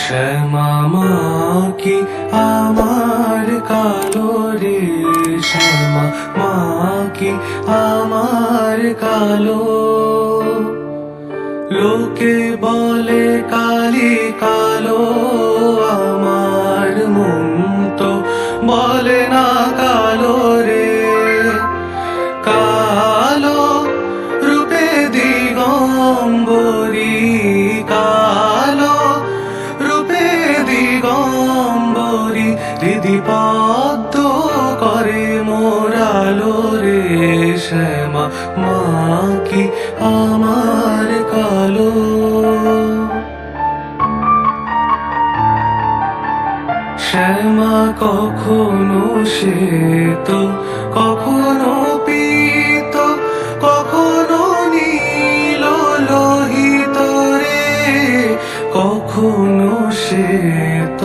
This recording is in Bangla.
শ্যামা মা কি আমার কালো রে, শ্যামা মা কি আমার কালো। লোকে বলে কালি কালো, আমার মন তো বলে না কালো রে। কালো রূপে দিগম্বরী, কালো রূপে দিগম্বরী, হৃদি পদ্ম করে মোরালো রে। শ্যামা মা কি আমার কালো। শ্যামা কখনো শ্বেত, কখনো পীত, কখনো নীল লোহিত রে, কখনো শ্বেত।